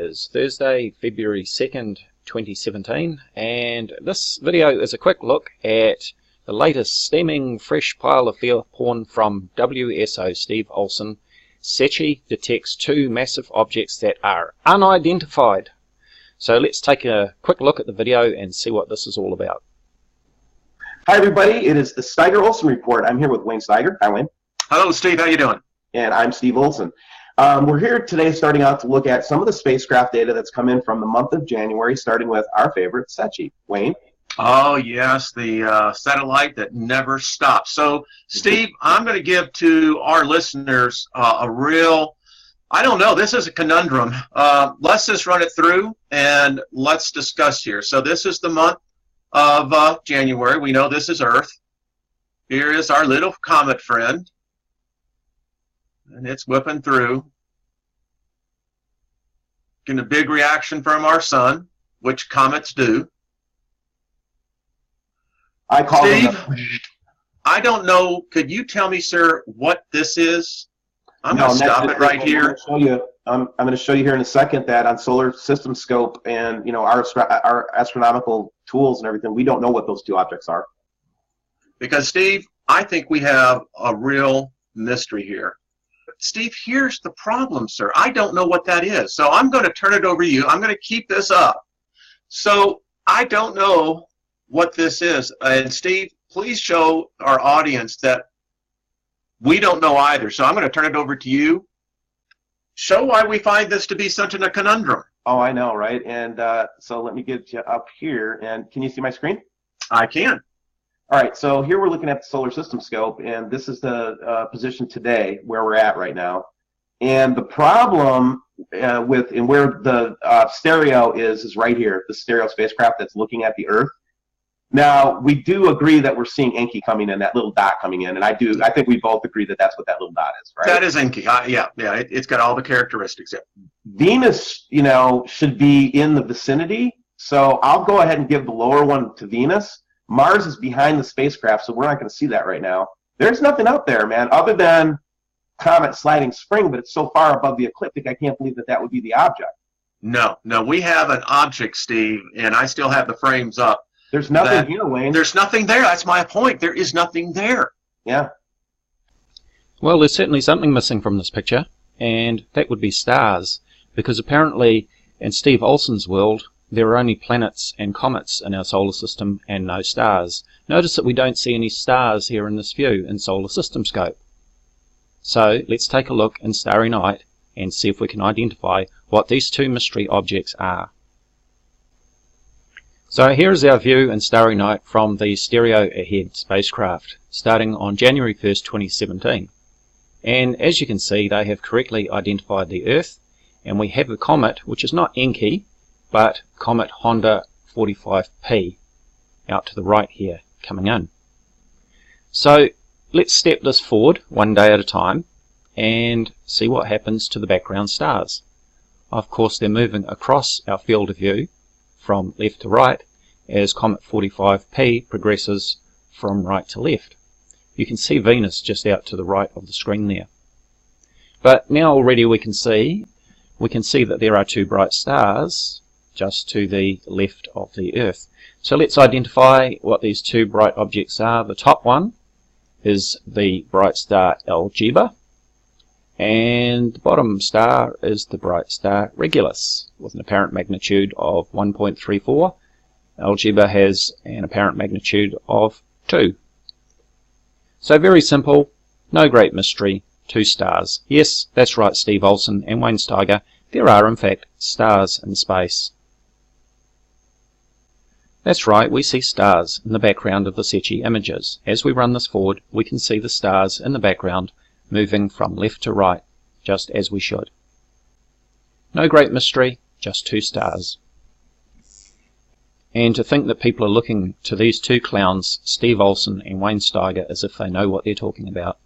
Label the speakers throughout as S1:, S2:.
S1: is Thursday, February 2nd, 2017, and this video is a quick look at the latest steaming fresh pile of fear porn from WSO Steve Olson. SECCHI detects two massive objects that are unidentified. So let's take a quick look at the video and see what this is all about.
S2: Hi everybody, it is the Steiger Olson Report. I'm here with Wayne Steiger. Hi Wayne.
S3: Hello Steve, how you doing?
S2: And I'm Steve Olson. We're here today starting out to look at some of the spacecraft data that's come in from the month of January, starting with our favorite, SECCHI. Wayne?
S3: Oh yes, the satellite that never stops. So Steve, I'm going to give to our listeners a real, I don't know, this is a conundrum. Let's just run it through and let's discuss here. So this is the month of January. We know this is Earth. Here is our little comet friend. And it's whipping through. Getting a big reaction from our sun, which comets do.
S2: I call
S3: Steve, I don't know. Could you tell me, sir, what this is? I'm going to stop it right here.
S2: I'm going to show you here in a second that on solar system scope and our astronomical tools and everything, we don't know what those two objects are.
S3: Because Steve, I think we have a real mystery here. Steve, here's the problem, sir. I don't know what that is. So I'm going to turn it over to you. I'm going to keep this up. So I don't know what this is. And Steve, please show our audience that we don't know either. So I'm going to turn it over to you. Show why we find this to be such a conundrum.
S2: Oh, I know, right? And so let me get you up here. And can you see my screen?
S3: I can.
S2: All right, so here we're looking at the solar system scope, and this is the position today where we're at right now. And the problem where the stereo is right here, the stereo spacecraft that's looking at the Earth. Now, we do agree that we're seeing Enki coming in, that little dot coming in, and I think we both agree that that's what that little dot is, right?
S3: That is Enki. Yeah, it's got all the characteristics. Yeah.
S2: Venus, should be in the vicinity, so I'll go ahead and give the lower one to Venus. Mars is behind the spacecraft, so we're not going to see that right now. There's nothing out there, man, other than comet sliding spring, but it's so far above the ecliptic, I can't believe that would be the object.
S3: No, we have an object, Steve, and I still have the frames up.
S2: There's nothing here, Wayne.
S3: There's nothing there. That's my point. There is nothing there.
S2: Yeah.
S1: Well, there's certainly something missing from this picture, and that would be stars, because apparently in Steve Olson's world, there are only planets and comets in our solar system and no stars. Notice that we don't see any stars here in this view in solar system scope. So let's take a look in Starry Night and see if we can identify what these two mystery objects are. So here is our view in Starry Night from the Stereo Ahead spacecraft, starting on January 1st, 2017. And as you can see, they have correctly identified the Earth, and we have the comet, which is not Enki, but Comet Honda 45P out to the right here coming in. So let's step this forward one day at a time and see what happens to the background stars. Of course, they're moving across our field of view from left to right as Comet 45P progresses from right to left. You can see Venus just out to the right of the screen there. But now already we can see that there are two bright stars just to the left of the Earth. So let's identify what these two bright objects are. The top one is the bright star Algebra, and the bottom star is the bright star Regulus with an apparent magnitude of 1.34. Algebra has an apparent magnitude of 2. So very simple, no great mystery, two stars. Yes, that's right, Steve Olson and Wayne Steiger, there are in fact stars in space. That's right, we see stars in the background of the SECCHI images. As we run this forward, we can see the stars in the background moving from left to right, just as we should. No great mystery, just two stars. And to think that people are looking to these two clowns, Steve Olson and Wayne Steiger, as if they know what they're talking about.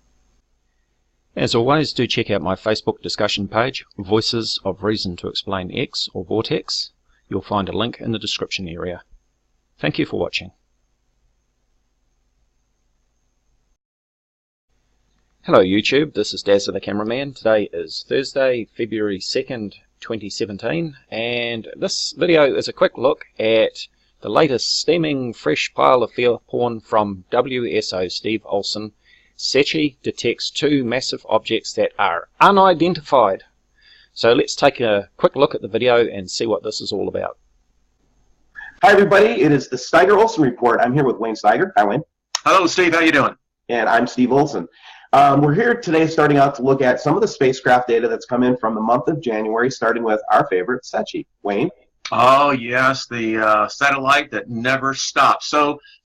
S1: As always, do check out my Facebook discussion page, Voices of Reason to Explain X, or VORTEX. You'll find a link in the description area. Thank you for watching. Hello YouTube, this is Dazza the Cameraman. Today is Thursday, February 2nd, 2017, and this video is a quick look at the latest steaming fresh pile of fear porn from WSO Steve Olson. SECCHI detects 2 massive objects that are unidentified. So let's take a quick look at the video and see what this is all about.
S2: Hi everybody, it is the Steiger Olson Report. I'm here with Wayne Steiger. Hi Wayne.
S3: Hello Steve, how you doing?
S2: And I'm Steve Olson. We're here today starting out to look at some of the spacecraft data that's come in from the month of January, starting with our favorite, SECCHI. Wayne?
S3: Oh yes, the satellite that never stops. So